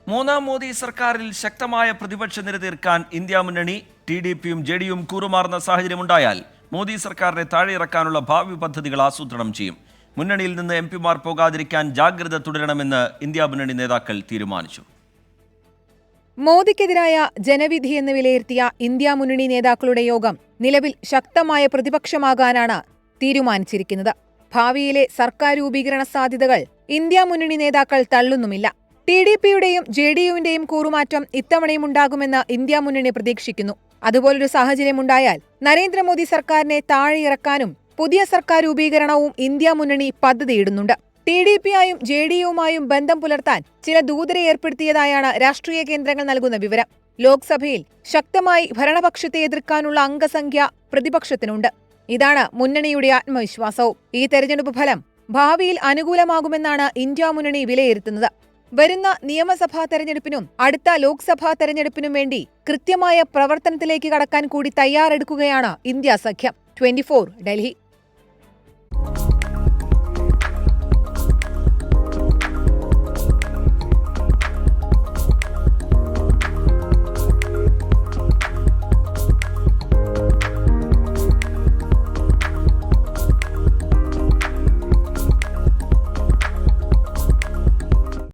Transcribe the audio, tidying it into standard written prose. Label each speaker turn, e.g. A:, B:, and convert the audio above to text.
A: മൂന്നാം മോദി സർക്കാരിൽ ശക്തമായ പ്രതിപക്ഷ നിര തീർക്കാൻ ഇന്ത്യ മുന്നണി ടിഡിപിയും ജെഡിയും കൂറുമാറുന്ന സാഹചര്യമുണ്ടായാൽ മോദി സർക്കാരിനെ താഴെയിറക്കാനുള്ള ഭാവി പദ്ധതികൾ ആസൂത്രണം ചെയ്യും. മുന്നണിയിൽ നിന്ന് എംപിമാർ പോകാതിരിക്കാൻ ജാഗ്രത തുടരണമെന്ന് ഇന്ത്യ മുന്നണി നേതാക്കൾ തീരുമാനിച്ചു.
B: മോദിക്കെതിരായ ജനവിധിയെന്ന് വിലയിരുത്തിയ ഇന്ത്യ മുന്നണി നേതാക്കളുടെ യോഗം നിലവിൽ ശക്തമായ പ്രതിപക്ഷമാകാനാണ് തീരുമാനിച്ചിരിക്കുന്നത്. ഭാവിയിലെ സർക്കാർ രൂപീകരണ സാധ്യതകൾ ഇന്ത്യ മുന്നണി നേതാക്കൾ തള്ളുന്നുമില്ല. ടിഡിപിയുടെയും ജെഡിയുവിന്റെയും കൂറുമാറ്റം ഇത്തവണയും ഉണ്ടാകുമെന്ന് ഇന്ത്യ മുന്നണി പ്രതീക്ഷിക്കുന്നു. അതുപോലൊരു സാഹചര്യമുണ്ടായാൽ നരേന്ദ്രമോദി സർക്കാരിനെ താഴെയിറക്കാനും പുതിയ സർക്കാർ രൂപീകരണവും ഇന്ത്യ മുന്നണി പദ്ധതിയിടുന്നുണ്ട്. ടിഡിപിയായും ജെഡിയുവുമായും ബന്ധം പുലർത്താൻ ചില ദൂതരെ ഏർപ്പെടുത്തിയതായാണ് രാഷ്ട്രീയ കേന്ദ്രങ്ങൾ നൽകുന്ന വിവരം. ലോക്സഭയിൽ ശക്തമായി ഭരണപക്ഷത്തെ എതിർക്കാനുള്ള അംഗസംഖ്യ പ്രതിപക്ഷത്തിനുണ്ട്. ഇതാണ് മുന്നണിയുടെ ആത്മവിശ്വാസവും. ഈ തെരഞ്ഞെടുപ്പ് ഫലം ഭാവിയിൽ അനുകൂലമാകുമെന്നാണ് ഇന്ത്യ മുന്നണി വിലയിരുത്തുന്നത്. വരുന്ന നിയമസഭാ തെരഞ്ഞെടുപ്പിനും അടുത്ത ലോക്സഭാ തെരഞ്ഞെടുപ്പിനും വേണ്ടി കൃത്യമായ പ്രവർത്തനത്തിലേക്ക് കടക്കാൻ കൂടി തയ്യാറെടുക്കുകയാണ് ഇന്ത്യ സഖ്യം. 24 ഡൽഹി.